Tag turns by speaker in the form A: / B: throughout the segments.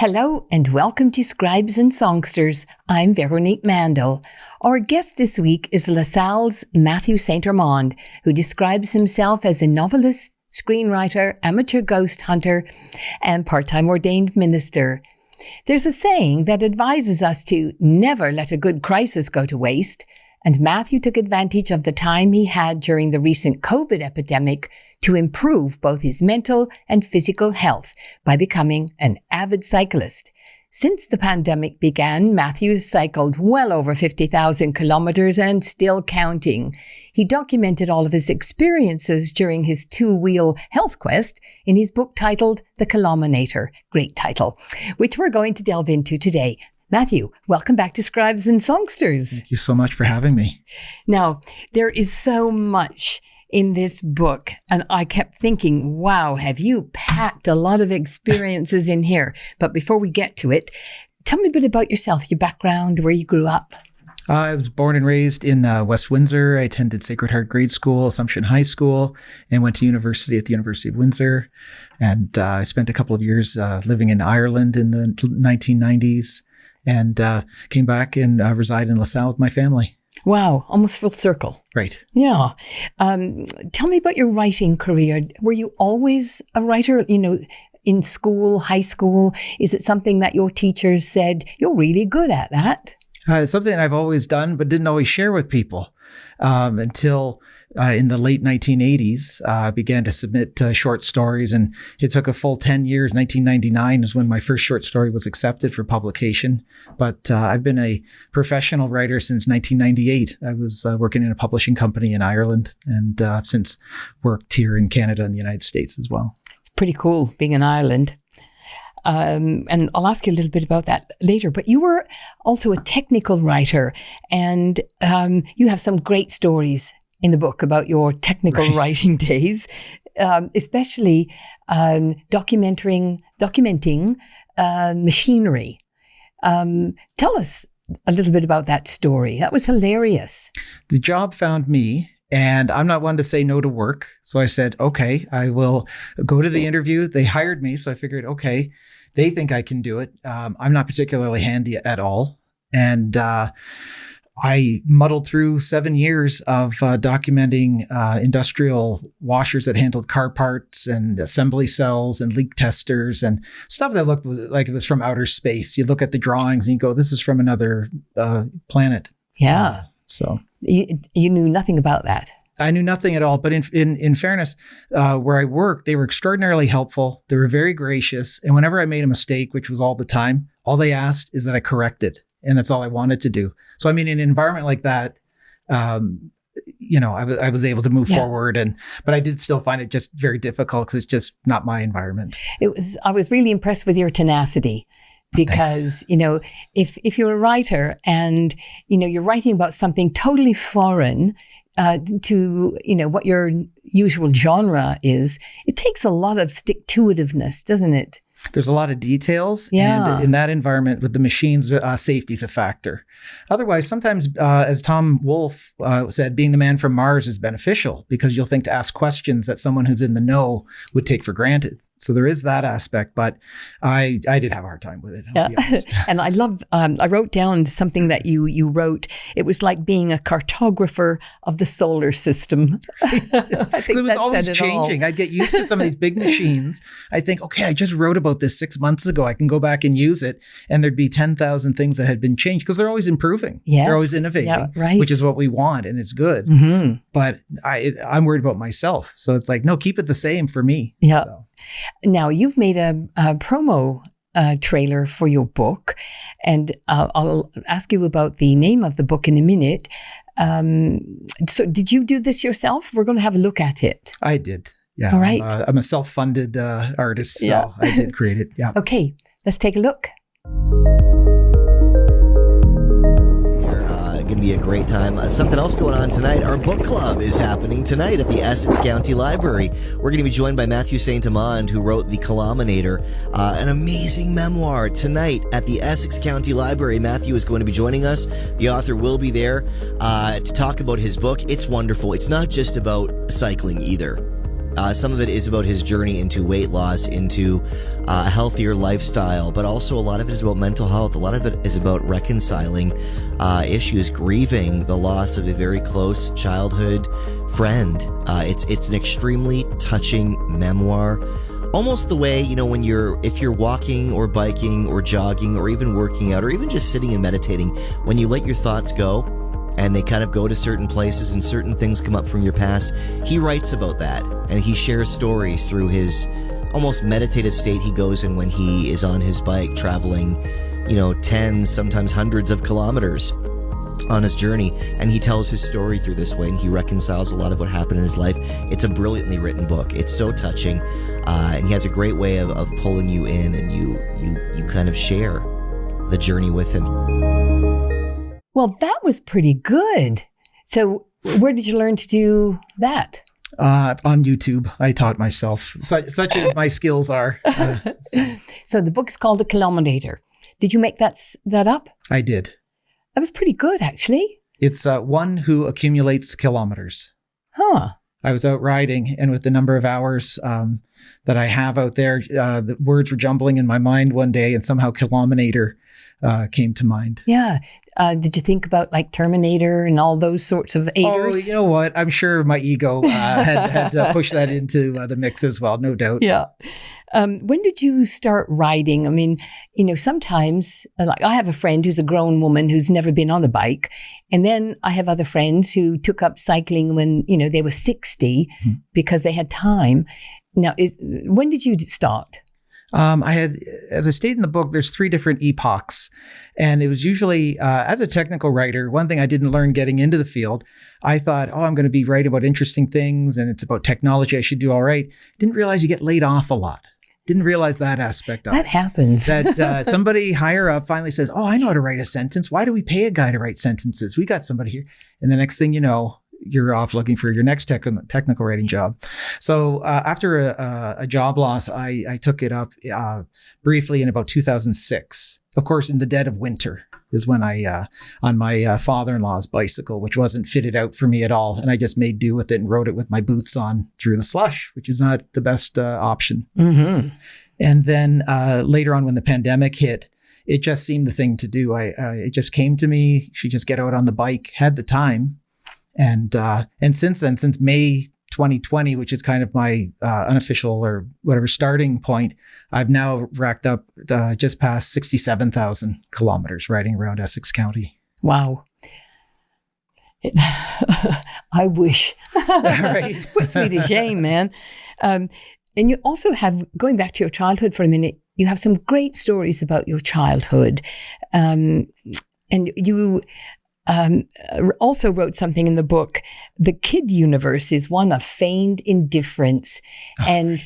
A: Hello and welcome to Scribes and Songsters. I'm Veronique Mandel. Our guest this week is LaSalle's Matthew St. Amand, who describes himself as a novelist, screenwriter, amateur ghost hunter, and part-time ordained minister. There's a saying that advises us to never let a good crisis go to waste, and Matthew took advantage of the time he had during the recent COVID epidemic to improve both his mental and physical health by becoming an avid cyclist. Since the pandemic began, Matthew's cycled well over 50,000 kilometers and still counting. He documented all of his experiences during his two-wheel health quest in his book titled The Kilominator, great title, which we're going to delve into today. Matthew, welcome back to Scribes and Songsters.
B: Thank you so much for having me.
A: Now, there is so much in this book, and I kept thinking, wow, have you packed a lot of experiences in here? But before we get to it, tell me a bit about yourself, your background, where you grew up.
B: I was born and raised in West Windsor. I attended Sacred Heart Grade School, Assumption High School, and went to university at the University of Windsor. And I spent a couple of years living in Ireland in the 1990s. And came back and reside in LaSalle with my family.
A: Wow, almost full circle.
B: Right.
A: Yeah. Tell me about your writing career. Were you always a writer, in school, high school? Is it something that your teachers said, you're really good at that?
B: It's something I've always done, but didn't always share with people until in the late 1980s, I began to submit short stories, and it took a full 10 years. 1999 is when my first short story was accepted for publication. But I've been a professional writer since 1998. I was working in a publishing company in Ireland, and I've since worked here in Canada and the United States as well.
A: It's pretty cool being in Ireland. And I'll ask you a little bit about that later. But you were also a technical writer, and you have some great stories in the book about your technical writing days, especially documenting machinery. Tell us a little bit about that story. That was hilarious.
B: The job found me. And I'm not one to say no to work. So I said, okay, I will go to the interview. They hired me. So I figured, okay, they think I can do it. I'm not particularly handy at all. And I muddled through 7 years of documenting industrial washers that handled car parts and assembly cells and leak testers and stuff that looked like it was from outer space. You look at the drawings and you go, this is from another planet.
A: Yeah.
B: So
A: you knew nothing about that.
B: I knew nothing at all. But in fairness, where I worked, they were extraordinarily helpful. They were very gracious. And whenever I made a mistake, which was all the time, all they asked is that I correct it. And that's all I wanted to do. So, I mean, in an environment like that, I was able to move forward. But I did still find it just very difficult because it's just not my environment.
A: I was really impressed with your tenacity. Because, if you're a writer and, you're writing about something totally foreign to, what your usual genre is, it takes a lot of stick-to-itiveness, doesn't it?
B: There's a lot of details.
A: Yeah.
B: And in that environment with the machines, safety is a factor. Otherwise, sometimes, as Tom Wolfe said, being the man from Mars is beneficial because you'll think to ask questions that someone who's in the know would take for granted. So there is that aspect, but I did have a hard time with it. I'll be honest.
A: And I love, I wrote down something that you wrote. It was like being a cartographer of the solar system. I think
B: it was always changing. I'd get used to some of these big machines. I'd think, okay, I just wrote about this 6 months ago. I can go back and use it. And there'd be 10,000 things that had been changed because they're always improving.
A: Yes.
B: They're always innovating, which is what we want. And it's good.
A: Mm-hmm.
B: But I'm worried about myself. So it's like, no, keep it the same for me.
A: Yeah.
B: So.
A: Now, you've made a promo trailer for your book, and I'll ask you about the name of the book in a minute. So did you do this yourself? We're going to have a look at it.
B: I did. Yeah.
A: All right.
B: I'm a self-funded artist, so I did create it. Yeah.
A: Okay, let's take a look.
C: Going to be a great time. Something else going on tonight. Our book club is happening tonight at the Essex County Library. We're going to be joined by Matthew St. Amand, who wrote The Kilominator, an amazing memoir tonight at the Essex County Library. Matthew is going to be joining us. The author will be there to talk about his book. It's wonderful. It's not just about cycling either. Some of it is about his journey into weight loss, into a healthier lifestyle, but also a lot of it is about mental health. A lot of it is about reconciling issues, grieving the loss of a very close childhood friend. It's an extremely touching memoir. Almost the way, when if you're walking or biking or jogging or even working out or even just sitting and meditating, when you let your thoughts go and they kind of go to certain places and certain things come up from your past, he writes about that and he shares stories through his almost meditative state he goes in when he is on his bike traveling, tens, sometimes hundreds of kilometers on his journey, and he tells his story through this way, and he reconciles a lot of what happened in his life. It's a brilliantly written book. It's so touching, and he has a great way of pulling you in, and you kind of share the journey with him.
A: Well, that was pretty good. So where did you learn to do that?
B: On YouTube. I taught myself, such as my skills are.
A: So the book's called The Kilominator. Did you make that up?
B: I did.
A: That was pretty good, actually.
B: It's one who accumulates kilometers.
A: Huh.
B: I was out riding, and with the number of hours that I have out there, the words were jumbling in my mind one day, and somehow Kilominator came to mind.
A: Yeah. Did you think about like Terminator and all those sorts of aiders?
B: Oh, you know what? I'm sure my ego had pushed that into the mix as well, no doubt.
A: Yeah. When did you start riding? I mean, sometimes like I have a friend who's a grown woman who's never been on a bike. And then I have other friends who took up cycling when, they were 60 because they had time. Now, when did you start?
B: I had, as I stated in the book, there's 3 different epochs. And it was usually, as a technical writer, one thing I didn't learn getting into the field, I thought, I'm going to be writing about interesting things and it's about technology. I should do all right. Didn't realize you get laid off a lot. Didn't realize that aspect of it.
A: That happens.
B: That somebody higher up finally says, I know how to write a sentence. Why do we pay a guy to write sentences? We got somebody here. And the next thing you know, you're off looking for your next technical writing job. So after a job loss, I took it up briefly in about 2006. Of course, in the dead of winter is when I, on my father-in-law's bicycle, which wasn't fitted out for me at all. And I just made do with it and rode it with my boots on through the slush, which is not the best option. Mm-hmm. And then later on when the pandemic hit, it just seemed the thing to do. It just came to me. Should just get out on the bike, had the time. And since then, since May 2020, which is kind of my unofficial or whatever starting point, I've now racked up just past 67,000 kilometers riding around Essex County.
A: Wow. I wish. Right. Puts me to shame, man. And you also have, going back to your childhood for a minute, you have some great stories about your childhood. And you also wrote something in the book, the kid universe is one of feigned indifference. And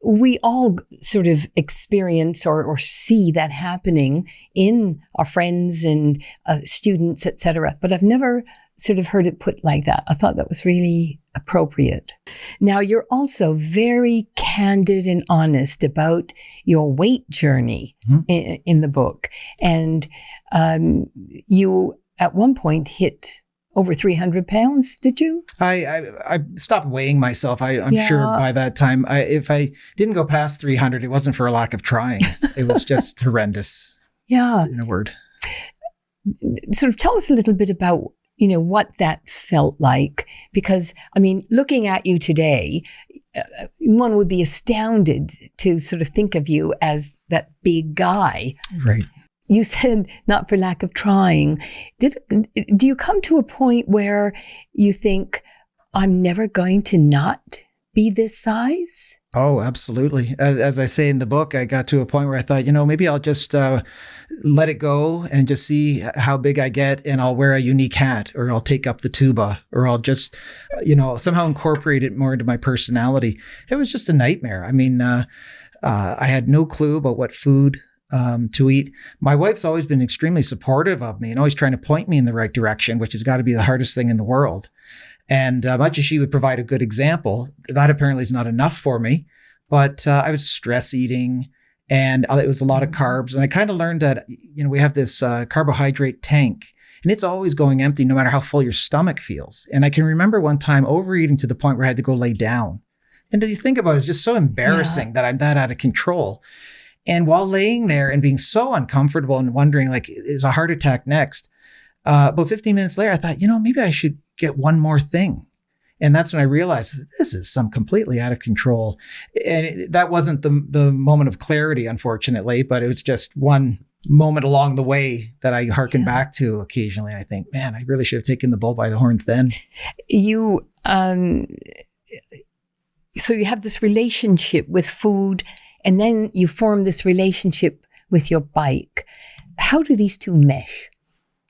A: we all sort of experience or see that happening in our friends and students, etc. But I've never sort of heard it put like that. I thought that was really appropriate. Now, you're also very candid and honest about your weight journey in the book. And you, at one point, hit over 300 pounds, did you?
B: I stopped weighing myself. I'm sure by that time, if I didn't go past 300, it wasn't for a lack of trying. It was just horrendous.
A: Yeah.
B: In a word.
A: Sort of tell us a little bit about what that felt like, because, looking at you today, one would be astounded to sort of think of you as that big guy.
B: Right.
A: You said not for lack of trying. Do you come to a point where you think, I'm never going to not be this size?
B: Oh, absolutely. As I say in the book, I got to a point where I thought, maybe I'll just let it go and just see how big I get, and I'll wear a unique hat, or I'll take up the tuba, or I'll just, somehow incorporate it more into my personality. It was just a nightmare. I had no clue about what food to eat. My wife's always been extremely supportive of me and always trying to point me in the right direction, which has got to be the hardest thing in the world. And much as she would provide a good example, that apparently is not enough for me. But I was stress eating, and it was a lot of carbs. And I kind of learned that, we have this carbohydrate tank And it's always going empty no matter how full your stomach feels. And I can remember one time overeating to the point where I had to go lay down. And you think about it, it's just so embarrassing that I'm that out of control. And while laying there and being so uncomfortable and wondering, like, is a heart attack next? About 15 minutes later, I thought, maybe I should get one more thing. And that's when I realized that this is some completely out of control. And that wasn't the moment of clarity, unfortunately, but it was just one moment along the way that I hearken back to occasionally. I think, man, I really should have taken the bull by the horns then.
A: So you have this relationship with food, and then you form this relationship with your bike. How do these two mesh?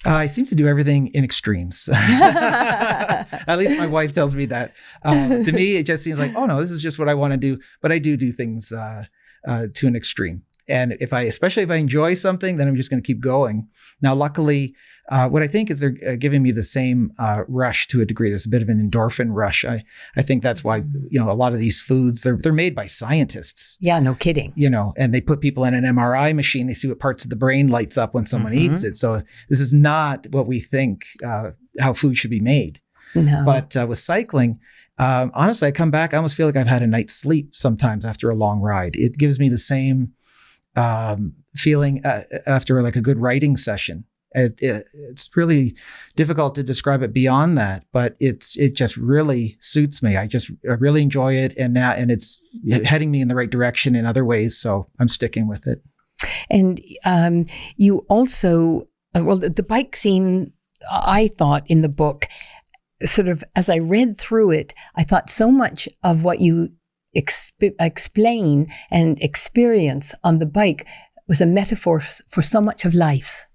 B: I seem to do everything in extremes. At least my wife tells me that. To me, it just seems like, oh no, this is just what I want to do. But I do things to an extreme. And especially if I enjoy something, then I'm just going to keep going. Now, luckily, what I think is they're giving me the same rush to a degree. There's a bit of an endorphin rush. I think that's why, a lot of these foods, they're made by scientists.
A: Yeah, no kidding.
B: And they put people in an MRI machine. They see what parts of the brain lights up when someone eats it. So this is not what we think how food should be made.
A: No.
B: But with cycling, honestly, I come back, I almost feel like I've had a night's sleep sometimes after a long ride. It gives me the same feeling after like a good writing session. It's really difficult to describe it beyond that, but it just really suits me. I really enjoy it, and it's heading me in the right direction in other ways. So I'm sticking with it.
A: And you also, the bike scene, I thought in the book, sort of as I read through it, I thought so much of what you explain and experience on the bike was a metaphor for so much of life.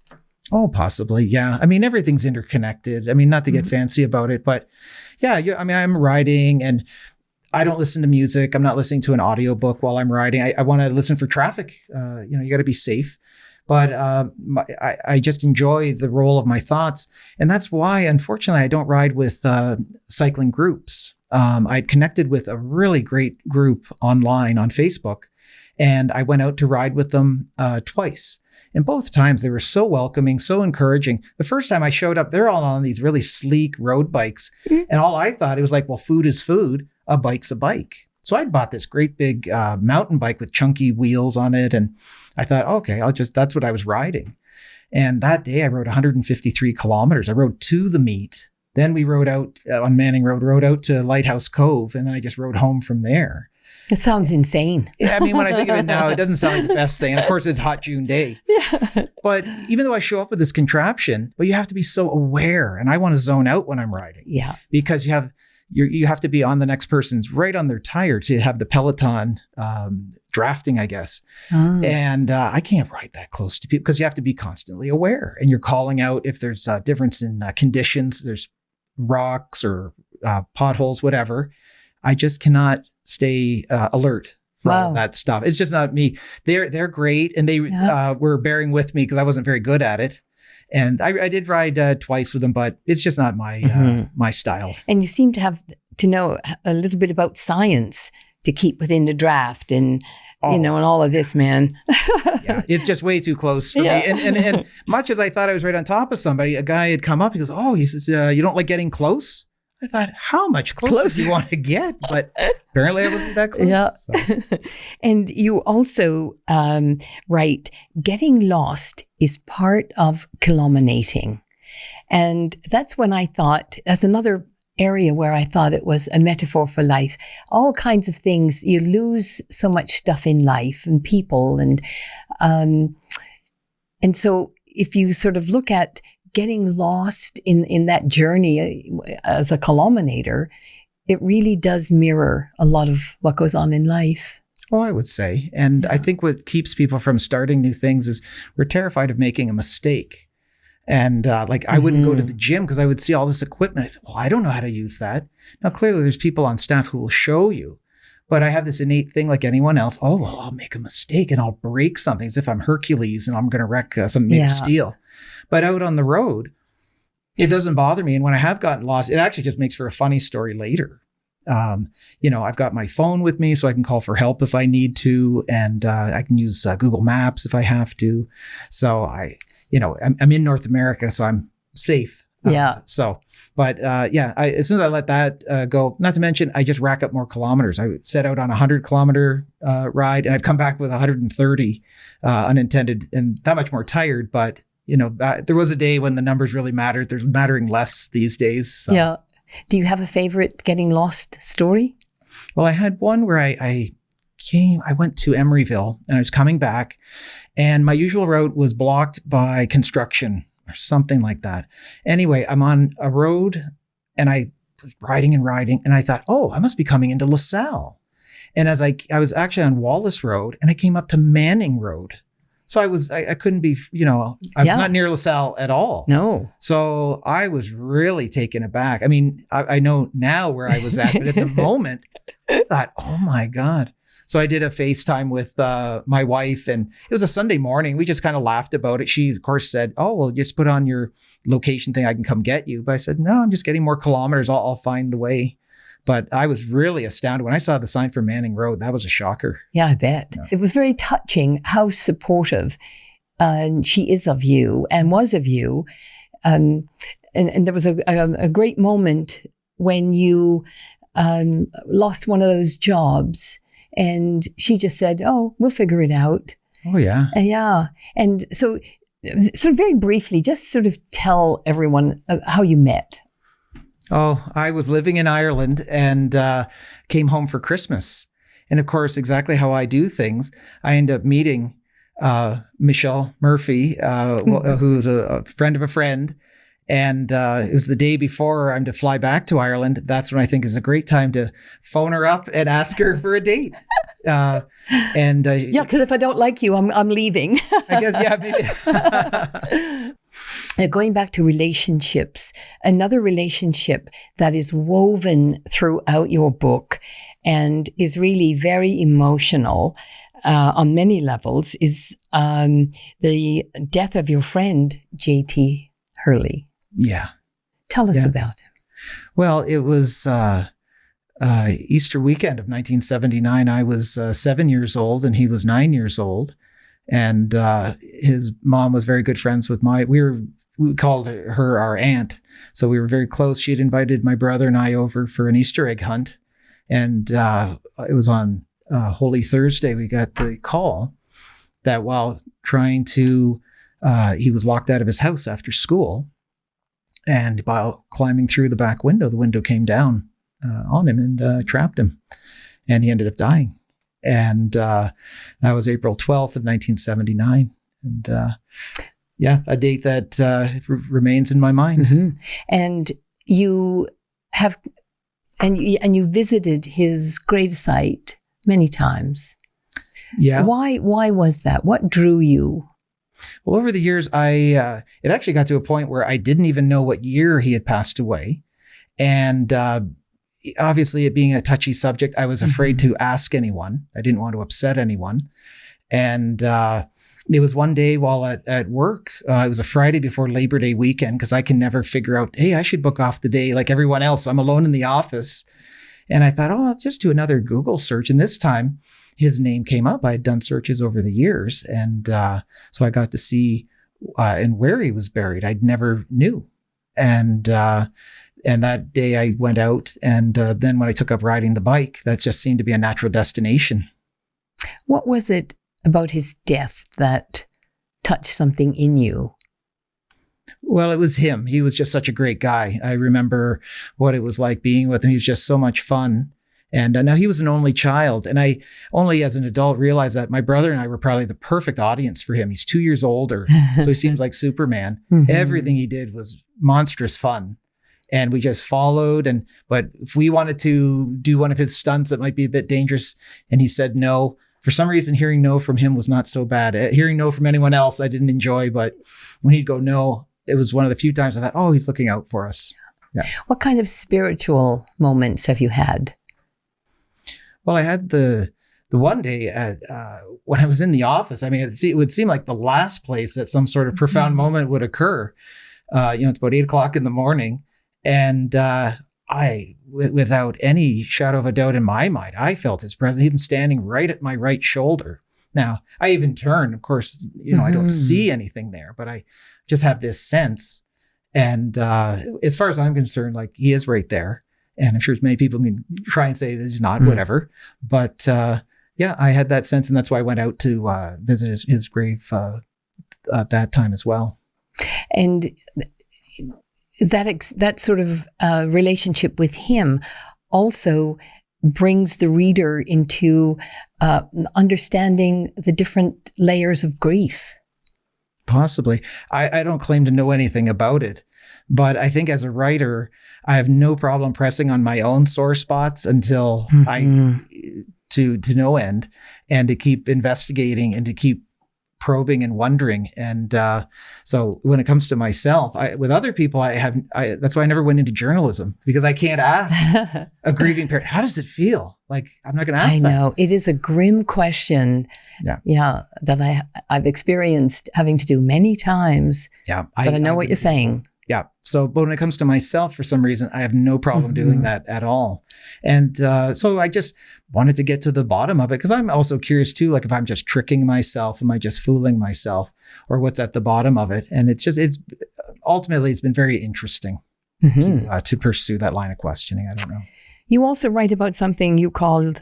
B: Oh, possibly. Yeah. I mean, everything's interconnected. I mean, not to get fancy about it, but yeah, I'm riding and I don't listen to music. I'm not listening to an audiobook while I'm riding. I want to listen for traffic. You got to be safe. But I just enjoy the role of my thoughts. And that's why, unfortunately, I don't ride with cycling groups. I connected with a really great group online on Facebook, and I went out to ride with them twice. And both times they were so welcoming, so encouraging. The first time I showed up, they're all on these really sleek road bikes. And all I thought, it was like, well, food is food. A bike's a bike. So I bought this great big mountain bike with chunky wheels on it. And I thought, okay, that's what I was riding. And that day I rode 153 kilometers. I rode to the meet. Then we rode out on Manning Road, rode out to Lighthouse Cove. And then I just rode home from there.
A: That sounds insane.
B: Yeah, I mean, when I think of it now, it doesn't sound like the best thing. And of course, it's a hot June day.
A: Yeah.
B: But even though I show up with this contraption, but you have to be so aware. And I want to zone out when I'm riding.
A: Yeah.
B: Because you have to be on the next person's, right on their tire to have the peloton drafting, I guess. Oh. And I can't ride that close to people because you have to be constantly aware. And you're calling out if there's a difference in conditions, there's rocks or potholes, whatever. I just cannot stay alert for all that stuff. It's just not me. They're great. And they were bearing with me because I wasn't very good at it. And I did ride twice with them, but it's just not my my style.
A: And you seem to have to know a little bit about science to keep within the draft and, and all of this, man.
B: Yeah, it's just way too close for me. And much as I thought I was right on top of somebody, a guy had come up. He goes, he says, you don't like getting close? I thought, how much closer do you want to get? But apparently I wasn't that close. Yeah. So.
A: And you also write, getting lost is part of kilominating. And that's when I thought, that's another area where I thought it was a metaphor for life. All kinds of things. You lose so much stuff in life and people. And so if you sort of look at getting lost in that journey as a Kilominator, it really does mirror a lot of what goes on in life.
B: Oh, I would say. And I think what keeps people from starting new things is we're terrified of making a mistake. And I wouldn't go to the gym because I would see all this equipment. I said, I don't know how to use that. Now, clearly there's people on staff who will show you. But I have this innate thing like anyone else. I'll make a mistake and I'll break something as if I'm Hercules and I'm going to wreck something made of steel. But out on the road, it doesn't bother me. And when I have gotten lost, it actually just makes for a funny story later. I've got my phone with me so I can call for help if I need to. And I can use Google Maps if I have to. So I'm in North America, so I'm safe.
A: Yeah.
B: As soon as I let that go, not to mention, I just rack up more kilometers. I would set out on a 100-kilometer ride, and I've come back with 130 unintended, and that much more tired. But, there was a day when the numbers really mattered. They're mattering less these days. So.
A: Yeah. Do you have a favorite getting lost story?
B: Well, I had one where I went to Emeryville, and I was coming back, and my usual route was blocked by construction or something like that. Anyway, I'm on a road, and I was riding, and I thought, oh, I must be coming into LaSalle. And as I was actually on Wallace Road, and I came up to Manning Road. So I couldn't be, I was not near LaSalle at all.
A: No.
B: So I was really taken aback. I mean, I know now where I was at, but at the moment, I thought, oh my God. So I did a FaceTime with my wife, and it was a Sunday morning. We just kind of laughed about it. She, of course, said, oh, well, just put on your location thing. I can come get you. But I said, no, I'm just getting more kilometers. I'll find the way. But I was really astounded when I saw the sign for Manning Road. That was a shocker.
A: Yeah, I bet. Yeah. It was very touching how supportive she is of you and was of you. And there was a great moment when you lost one of those jobs, and she just said, oh, we'll figure it out.
B: Oh, yeah.
A: Yeah. And so sort of very briefly, just sort of tell everyone how you met.
B: Oh, I was living in Ireland and came home for Christmas. And of course, exactly how I do things, I end up meeting Michelle Murphy, who's a friend of a friend. And it was the day before I'm to fly back to Ireland. That's when I think is a great time to phone her up and ask her for a date. Because
A: if I don't like you, I'm leaving.
B: I guess, yeah, maybe.
A: Going back to relationships, another relationship that is woven throughout your book and is really very emotional on many levels is the death of your friend, J.T. Hurley.
B: Yeah.
A: Tell us about him.
B: Well, it was Easter weekend of 1979. I was 7 years old and he was 9 years old. And his mom was very good friends with we called her our aunt. So we were very close. She had invited my brother and I over for an Easter egg hunt. And it was on Holy Thursday, we got the call that while trying to, he was locked out of his house after school. And while climbing through the back window, the window came down on him and trapped him. And he ended up dying. And that was April 12th of 1979. And a date that remains in my mind.
A: Mm-hmm. And you have, and you visited his gravesite many times.
B: Yeah.
A: Why was that? What drew you?
B: Well, over the years, it actually got to a point where I didn't even know what year he had passed away. And obviously, it being a touchy subject, I was afraid to ask anyone. I didn't want to upset anyone. And it was one day while at work, it was a Friday before Labor Day weekend, because I can never figure out, hey, I should book off the day like everyone else. I'm alone in the office. And I thought, I'll just do another Google search. And this time, his name came up. I had done searches over the years. And so I got to see and where he was buried. I never knew. And that day I went out. And then when I took up riding the bike, that just seemed to be a natural destination.
A: What was it about his death that touched something in you?
B: Well, it was him. He was just such a great guy. I remember what it was like being with him. He was just so much fun. And now he was an only child. And I only as an adult realized that my brother and I were probably the perfect audience for him. He's 2 years older, so he seems like Superman. Mm-hmm. Everything he did was monstrous fun. And we just followed. But if we wanted to do one of his stunts that might be a bit dangerous, and he said no, for some reason, hearing no from him was not so bad. Hearing no from anyone else, I didn't enjoy. But when he'd go no, it was one of the few times I thought, oh, he's looking out for us. Yeah. What
A: kind of spiritual moments have you had?
B: Well, I had the one day when I was in the office. I mean, it would seem like the last place that some sort of profound moment would occur. It's about 8 o'clock in the morning. And I, without any shadow of a doubt in my mind, I felt his presence, even standing right at my right shoulder. Now, I even turned, of course, I don't see anything there, but I just have this sense. And as far as I'm concerned, like he is right there. And I'm sure many people can try and say that he's not, whatever. But yeah, I had that sense, and that's why I went out to visit his grave at that time as well.
A: And that sort of relationship with him also brings the reader into understanding the different layers of grief.
B: Possibly. I don't claim to know anything about it, but I think as a writer, I have no problem pressing on my own sore spots until to no end, and to keep investigating and to keep probing and wondering. And so when it comes to myself, with other people, that's why I never went into journalism, because I can't ask a grieving parent, how does it feel? Like, I'm not going to ask that.
A: I know. It is a grim question. Yeah. That I've experienced having to do many times. Yeah. But I know what you're saying.
B: Yeah. So, but when it comes to myself, for some reason, I have no problem doing that at all. And so I just wanted to get to the bottom of it, because I'm also curious too, like if I'm just tricking myself, am I just fooling myself, or what's at the bottom of it? And it's ultimately, it's been very interesting to pursue that line of questioning. I don't know.
A: You also write about something you call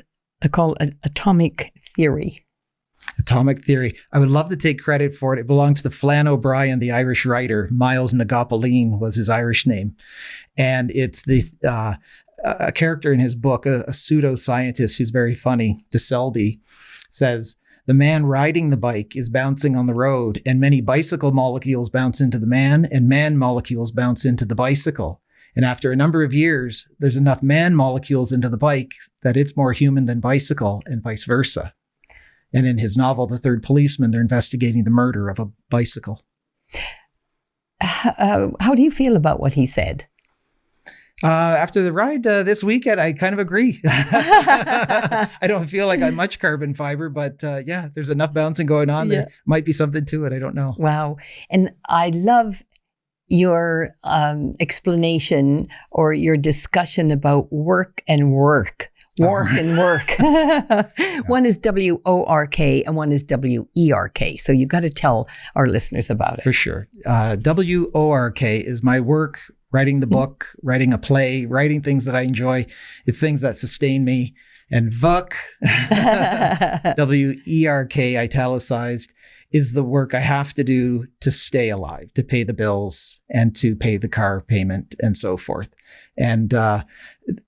A: atomic theory.
B: Atomic Theory. I would love to take credit for it. It belongs to Flann O'Brien, the Irish writer. Miles Nagopoline was his Irish name. And it's a character in his book, a pseudoscientist who's very funny, De Selby, says, the man riding the bike is bouncing on the road, and many bicycle molecules bounce into the man, and man molecules bounce into the bicycle. And after a number of years, there's enough man molecules into the bike that it's more human than bicycle, and vice versa. And in his novel, The Third Policeman, they're investigating the murder of a bicycle.
A: How do you feel about what he said?
B: After the ride this weekend, I kind of agree. I don't feel like I'm much carbon fiber, but yeah, there's enough bouncing going on. Yeah. There might be something to it. I don't know.
A: Wow. And I love your explanation or your discussion about work and work. And work. One is W-O-R-K and one is W-E-R-K. So you got to tell our listeners about it.
B: For sure. W-O-R-K is my work, writing the book, writing a play, writing things that I enjoy. It's things that sustain me. And VUK, W-E-R-K, italicized, is the work I have to do to stay alive, to pay the bills and to pay the car payment and so forth. And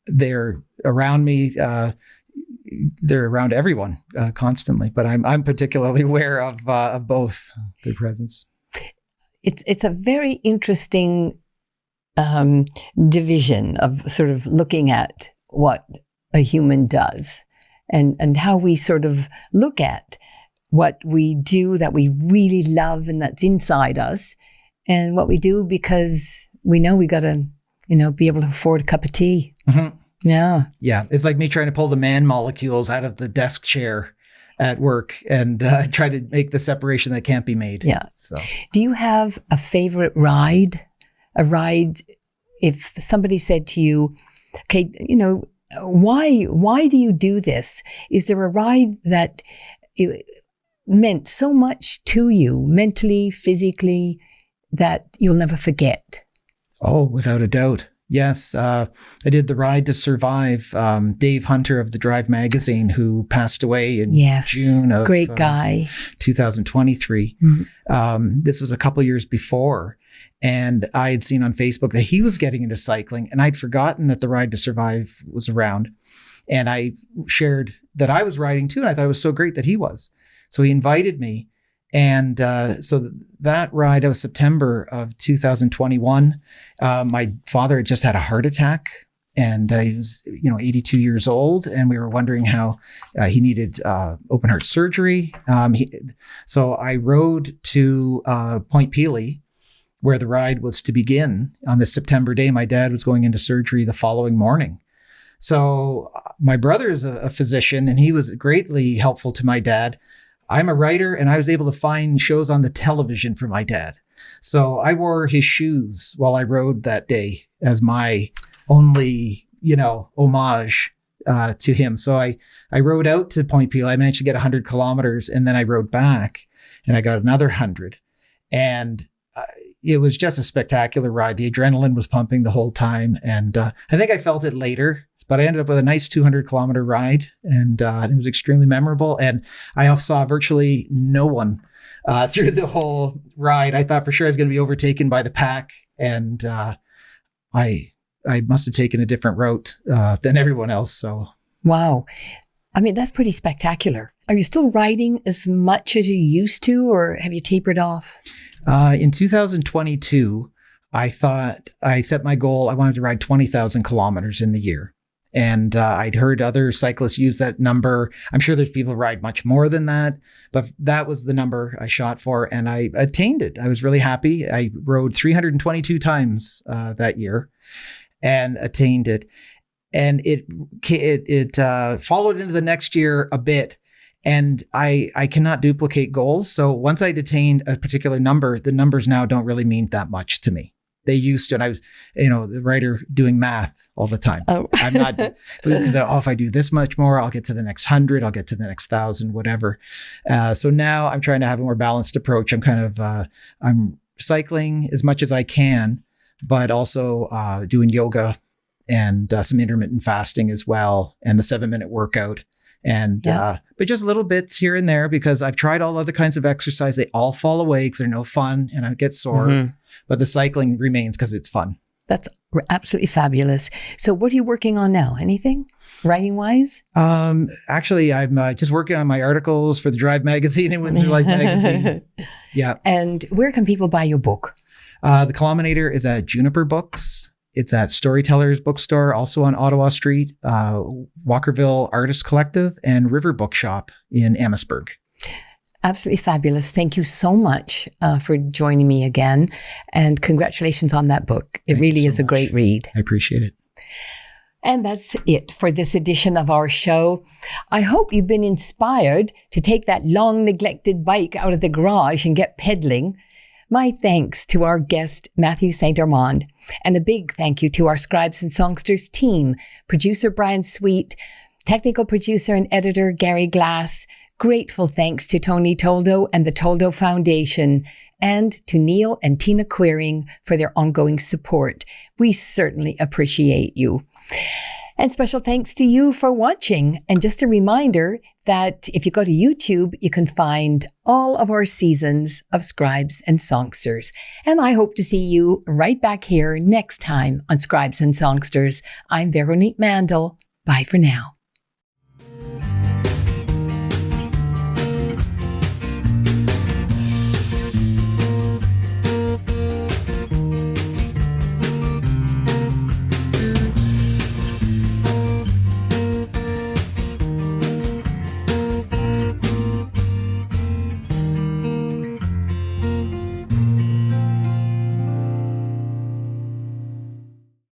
B: they're around me. They're around everyone constantly, but I'm particularly aware of both their presence.
A: It's a very interesting division of sort of looking at what a human does and how we sort of look at what we do that we really love and that's inside us, and what we do because we know we got to, be able to afford a cup of tea. Mm-hmm. Yeah. Yeah.
B: It's like me trying to pull the man molecules out of the desk chair at work and try to make the separation that can't be made.
A: Yeah. So, do you have a favorite ride? A ride, if somebody said to you, okay, why do you do this? Is there a ride that meant so much to you mentally, physically, that you'll never forget?
B: Oh, without a doubt. Yes. I did the Ride to Survive. Dave Hunter of the Drive magazine, who passed away in June of
A: great guy.
B: 2023. Mm-hmm. This was a couple years before. And I had seen on Facebook that he was getting into cycling, and I'd forgotten that the Ride to Survive was around. And I shared that I was riding too, and I thought it was so great that he was. So he invited me. And so that ride, that was September of 2021. My father had just had a heart attack, and he was, 82 years old. And we were wondering how he needed open heart surgery. So I rode to Point Pelee, where the ride was to begin on this September day. My dad was going into surgery the following morning. So my brother is a physician, and he was greatly helpful to my dad. I'm a writer, and I was able to find shows on the television for my dad. So I wore his shoes while I rode that day as my only, homage to him. So I rode out to Point Pelee. I managed to get 100 kilometers, and then I rode back, and I got another 100. And, it was just a spectacular ride. The adrenaline was pumping the whole time. And I think I felt it later, but I ended up with a nice 200-kilometer ride, and it was extremely memorable. And I saw virtually no one through the whole ride. I thought for sure I was going to be overtaken by the pack, and I must have taken a different route than everyone else. So
A: wow. I mean, that's pretty spectacular. Are you still riding as much as you used to, or have you tapered off?
B: In 2022, I set my goal. I wanted to ride 20,000 kilometers in the year. And I'd heard other cyclists use that number. I'm sure there's people who ride much more than that, but that was the number I shot for, and I attained it. I was really happy. I rode 322 times that year and attained it. And it followed into the next year a bit. And I cannot duplicate goals. So once I'd attained a particular number, the numbers now don't really mean that much to me. They used to, and I was, the writer doing math all the time.
A: Oh. I'm
B: not, because if I do this much more, I'll get to the next 100, I'll get to the next 1,000, whatever. So now I'm trying to have a more balanced approach. I'm cycling as much as I can, but also doing yoga and some intermittent fasting as well, and the 7-minute workout. And, but just little bits here and there, because I've tried all other kinds of exercise. They all fall away because they're no fun and I get sore, but the cycling remains because it's fun.
A: That's absolutely fabulous. So what are you working on now? Anything writing wise?
B: Actually, I'm just working on my articles for the Drive magazine and Windsor Life magazine. Yeah.
A: And where can people buy your book?
B: The Kilominator is at Juniper Books. It's at Storytellers Bookstore, also on Ottawa Street, Walkerville Artist Collective, and River Bookshop in Amherstburg.
A: Absolutely fabulous. Thank you so much for joining me again. And congratulations on that book. It really is a great read.
B: I appreciate it.
A: And that's it for this edition of our show. I hope you've been inspired to take that long neglected bike out of the garage and get pedaling. My thanks to our guest, Matthew St. Amand, and a big thank you to our Scribes and Songsters team, producer Brian Sweet, technical producer and editor Gary Glass. Grateful thanks to Tony Toldo and the Toldo Foundation, and to Neil and Tina Queering for their ongoing support. We certainly appreciate you. And special thanks to you for watching. And just a reminder that if you go to YouTube, you can find all of our seasons of Scribes and Songsters. And I hope to see you right back here next time on Scribes and Songsters. I'm Veronique Mandel. Bye for now.